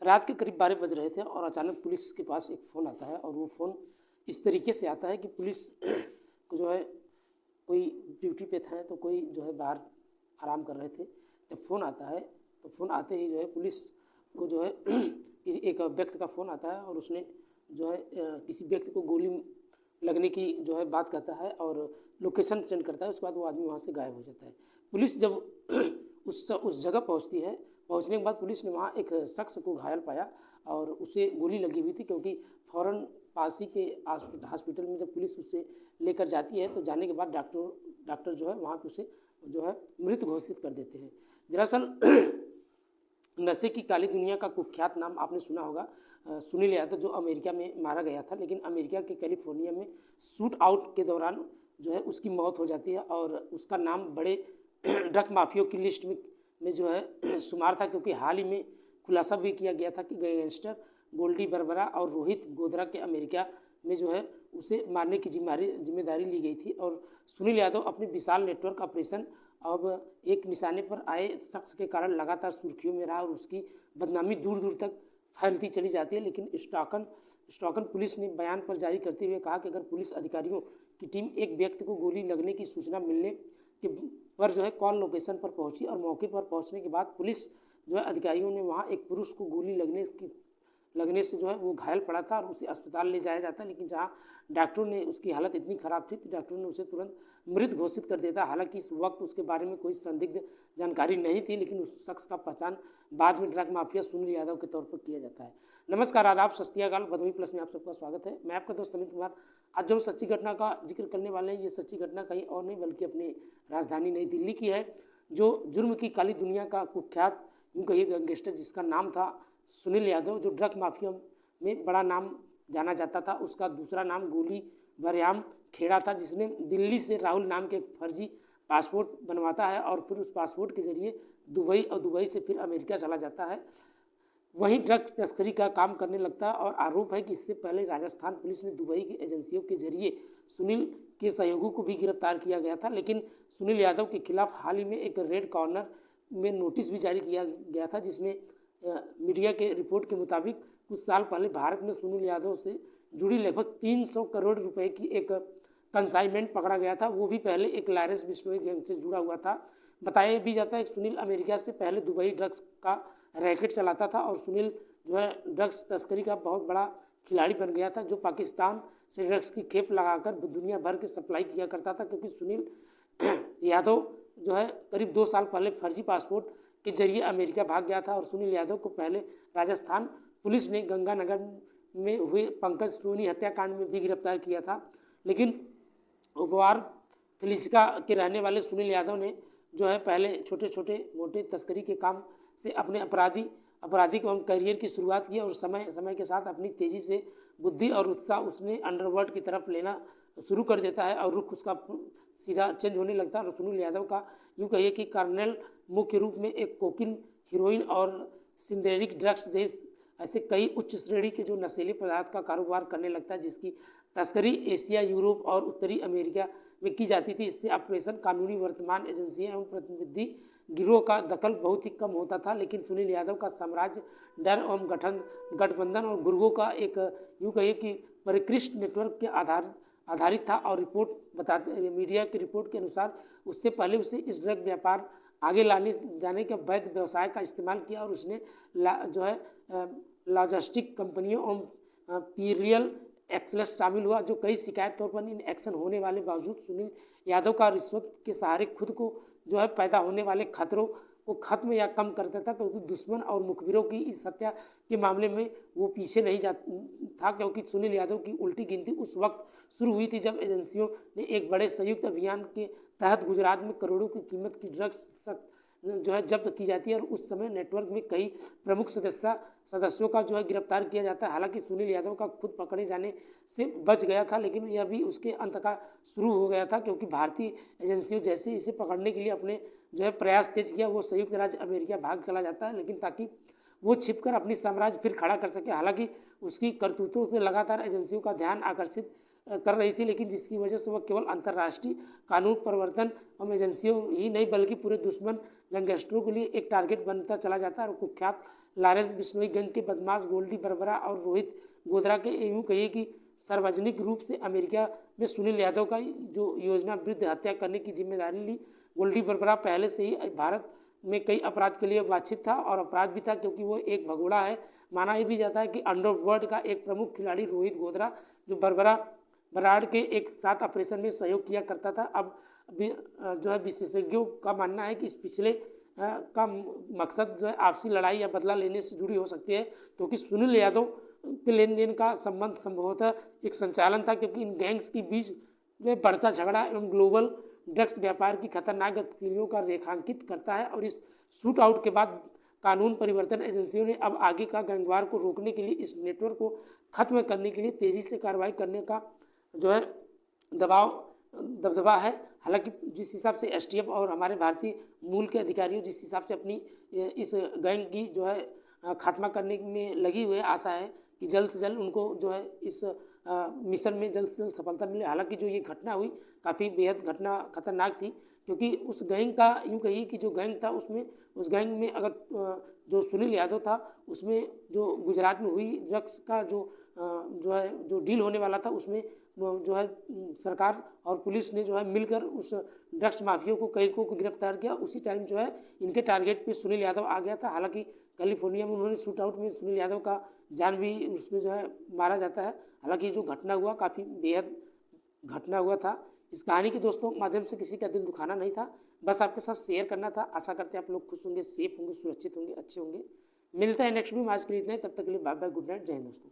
रात के करीब 12 बज रहे थे और अचानक पुलिस के पास एक फ़ोन आता है और वो फ़ोन इस तरीके से आता है कि पुलिस को जो है कोई ड्यूटी पे था तो कोई जो है बाहर आराम कर रहे थे। जब फ़ोन आता है तो फ़ोन आते ही जो है पुलिस को जो है किसी एक व्यक्ति का फ़ोन आता है और उसने जो है किसी व्यक्ति को गोली लगने की जो है बात कहता है और लोकेशन सेंड करता है। उसके बाद वो आदमी वहाँ से गायब हो जाता है। पुलिस जब उस जगह पहुँचती है, पहुँचने के बाद पुलिस ने वहाँ एक शख्स को घायल पाया और उसे गोली लगी हुई थी, क्योंकि फ़ौरन पास ही के हॉस्पिटल में जब पुलिस उसे लेकर जाती है तो जाने के बाद डॉक्टर जो है वहाँ पे उसे जो है मृत घोषित कर देते हैं। दरअसल नशे की काली दुनिया का कुख्यात नाम आपने सुना होगा, सुनील यादव, जो अमेरिका में मारा गया था, लेकिन अमेरिका के कैलिफोर्निया में शूट आउट के दौरान जो है उसकी मौत हो जाती है और उसका नाम बड़े ड्रग माफियों की लिस्ट में जो है शुमार था, क्योंकि हाल ही में खुलासा भी किया गया था कि गैंगस्टर गोल्डी बर्बरा और रोहित गोधरा के अमेरिका में जो है उसे मारने की जिम्मेदारी ली गई थी। और सुनील यादव अपने विशाल नेटवर्क ऑपरेशन अब एक निशाने पर आए शख्स के कारण लगातार सुर्खियों में रहा और उसकी बदनामी दूर दूर तक फैलती चली जाती है। लेकिन स्टॉकन पुलिस ने बयान पर जारी करते हुए कहा कि अगर पुलिस अधिकारियों की टीम एक व्यक्ति को गोली लगने की सूचना मिलने के पर जो है कॉल लोकेशन पर पहुंची और मौके पर पहुंचने के बाद पुलिस जो है अधिकारियों ने वहां एक पुरुष को गोली लगने से जो है वो घायल पड़ा था और उसे अस्पताल ले जाया जाता, लेकिन जहां डॉक्टरों ने उसकी हालत इतनी ख़राब थी कि डॉक्टरों ने उसे तुरंत मृत घोषित कर दिया था। हालांकि इस वक्त उसके बारे में कोई संदिग्ध जानकारी नहीं थी, लेकिन उस शख्स का पहचान बाद में ड्रग माफिया सुनील यादव के तौर पर किया जाता है। नमस्कार, आदाब, सत श्री अकाल, भदोही प्लस में आप सबका स्वागत है। मैं आपका दोस्त अमित कुमार। आज जो हम सच्ची घटना का जिक्र करने वाले हैं, ये सच्ची घटना कहीं और नहीं बल्कि अपने राजधानी नई दिल्ली की है, जो जुर्म की काली दुनिया का कुख्यात यूँ कहिए गैंगस्टर जिसका नाम था सुनील यादव, जो ड्रग माफिया में बड़ा नाम जाना जाता था। उसका दूसरा नाम गोली बरयाम खेड़ा था, जिसने दिल्ली से राहुल नाम के एक फर्जी पासपोर्ट बनवाता है और फिर उस पासपोर्ट के जरिए दुबई और दुबई से फिर अमेरिका चला जाता है, वहीं ड्रग तस्करी का काम करने लगता है। और आरोप है कि इससे पहले राजस्थान पुलिस ने दुबई की एजेंसियों के जरिए सुनील के सहयोगियों को भी गिरफ्तार किया गया था। लेकिन सुनील यादव के खिलाफ हाल ही में एक रेड कॉर्नर में नोटिस भी जारी किया गया था, जिसमें मीडिया के रिपोर्ट के मुताबिक कुछ साल पहले भारत में सुनील यादव से जुड़ी लगभग 300 करोड़ रुपए की एक कंसाइनमेंट पकड़ा गया था। वो भी पहले एक लॉरेंस बिश्नोई गैंग से जुड़ा हुआ था। बताया भी जाता है कि सुनील अमेरिका से पहले दुबई ड्रग्स का रैकेट चलाता था और सुनील जो है ड्रग्स तस्करी का बहुत बड़ा खिलाड़ी बन गया था, जो पाकिस्तान से ड्रग्स की खेप लगाकर दुनिया भर के सप्लाई किया करता था। क्योंकि सुनील यादव जो है करीब 2 साल पहले फर्जी पासपोर्ट के जरिए अमेरिका भाग गया था और सुनील यादव को पहले राजस्थान पुलिस ने गंगानगर में हुए पंकज सोनी हत्याकांड में भी गिरफ्तार किया था। लेकिन उपवार फिलिस्का के रहने वाले सुनील यादव ने जो है पहले छोटे छोटे मोटे तस्करी के काम से अपने आपराधिक एवं करियर की शुरुआत की और समय के साथ अपनी तेज़ी से बुद्धि और उत्साह उसने अंडरवर्ल्ड की तरफ लेना शुरू कर देता है और रुख उसका सीधा चेंज होने लगता है। और सुनील यादव का यूँ कहिए कि कर्नल मुख्य रूप में एक कोकीन, हीरोइन और सिंथेटिक ड्रग्स जैसे ऐसे कई उच्च श्रेणी के जो नशीले पदार्थ का कारोबार करने लगता है, जिसकी तस्करी एशिया, यूरोप और उत्तरी अमेरिका में की जाती थी। इससे ऑपरेशन कानूनी वर्तमान एजेंसियां एवं प्रतिनिधि गिरोह का दखल बहुत ही कम होता था। लेकिन सुनील यादव का साम्राज्य डर एवं गठबंधन और गुर्गों का एक यूँ कहिए कि परिष्कृत नेटवर्क के आधारित था। और मीडिया की रिपोर्ट के अनुसार उससे पहले उसे इस ड्रग व्यापार आगे लाने जाने के वैध व्यवसाय का इस्तेमाल किया और उसने जो है लॉजिस्टिक कंपनियों और पीरियल एक्सलेस शामिल हुआ, जो कई शिकायत तौर पर इन एक्शन होने वाले बावजूद सुनील यादव का रिश्वत के सहारे खुद को जो है पैदा होने वाले खतरों को खत्म या कम करता था। क्योंकि दुश्मन और मुखबिरों की इस हत्या के मामले में वो पीछे नहीं था, क्योंकि सुनील यादव की उल्टी गिनती उस वक्त शुरू हुई थी जब एजेंसियों ने एक बड़े संयुक्त अभियान के तहत गुजरात में करोड़ों की कीमत की ड्रग्स जो है जब्त की जाती है और उस समय नेटवर्क में कई प्रमुख सदस्यों का जो है गिरफ्तार किया जाता है। हालांकि सुनील यादव का खुद पकड़े जाने से बच गया था, लेकिन यह भी उसके अंत का शुरू हो गया था, क्योंकि भारतीय एजेंसियों जैसे इसे पकड़ने के लिए अपने जो है प्रयास तेज किया, वो संयुक्त राज्य अमेरिका भाग चला जाता है, लेकिन ताकि वो छिपकर अपनी साम्राज्य फिर खड़ा कर सके। हालांकि उसकी करतूतों से लगातार एजेंसियों का ध्यान आकर्षित कर रही थी, लेकिन जिसकी वजह से वह केवल अंतर्राष्ट्रीय कानून प्रवर्तन और एजेंसियों ही नहीं बल्कि पूरे दुश्मन गैंगस्टरों के लिए एक टारगेट बनता चला जाता है। और कुख्यात लॉरेंस बिश्नोई गैंग के बदमाश गोल्डी बरबरा और रोहित गोधरा के यूँ कहिए कि सार्वजनिक रूप से अमेरिका में सुनील यादव का जो योजना विरुद्ध हत्या करने की जिम्मेदारी ली। गोल्डी बरबरा पहले से ही भारत में कई अपराध के लिए वांछित था और अपराध भी था क्योंकि वो एक भगोड़ा है। माना ये भी जाता है कि अंडरवर्ल्ड का एक प्रमुख खिलाड़ी रोहित गोधरा जो बराड़ के एक साथ ऑपरेशन में सहयोग किया करता था। अब जो है विशेषज्ञों का मानना है कि इस पिछले का मकसद जो है आपसी लड़ाई या बदला लेने से जुड़ी हो सकती है, क्योंकि सुनील यादव के लेन देन का संबंध संभवतः एक संचालन था, क्योंकि इन गैंग्स के बीच जो है बढ़ता झगड़ा एवं ग्लोबल ड्रग्स व्यापार की खतरनाक गतिविधियों का रेखांकित करता है। और इस शूट आउट के बाद कानून परिवर्तन एजेंसियों ने अब आगे का गैंगवार को रोकने के लिए इस नेटवर्क को खत्म करने के लिए तेज़ी से कार्रवाई करने का जो है दबदबा है। हालांकि जिस हिसाब से एसटीएफ और हमारे भारतीय मूल के अधिकारियों जिस हिसाब से अपनी इस गैंग की जो है खात्मा करने में लगी हुई है, आशा है कि जल्द से जल्द उनको जो है इस मिशन में जल्द से जल्द सफलता मिले। हालांकि जो ये घटना हुई काफ़ी बेहद घटना खतरनाक थी, क्योंकि उस गैंग का यूँ कहिए कि जो गैंग था उस गैंग में अगर जो सुनील यादव था उसमें जो गुजरात में हुई ड्रग्स का जो डील होने वाला था उसमें जो है सरकार और पुलिस ने जो है मिलकर उस ड्रग्स माफिया को कई को गिरफ्तार किया। उसी टाइम जो है इनके टारगेट पे सुनील यादव आ गया था। हालांकि कैलिफोर्निया में उन्होंने शूट आउट में सुनील यादव का जान भी उसमें जो है मारा जाता है। हालांकि जो घटना हुआ काफ़ी बेहद घटना हुआ था। इस कहानी के दोस्तों माध्यम से किसी का दिल दुखाना नहीं था, बस आपके साथ शेयर करना था। आशा करते हैं आप लोग खुश होंगे, सेफ होंगे, सुरक्षित होंगे, अच्छे होंगे। मिलता है नेक्स्ट वीडियो में। आज के लिए इतना ही, तब तक के लिए बाय बाय, गुड नाइट, जय हिंद दोस्तों।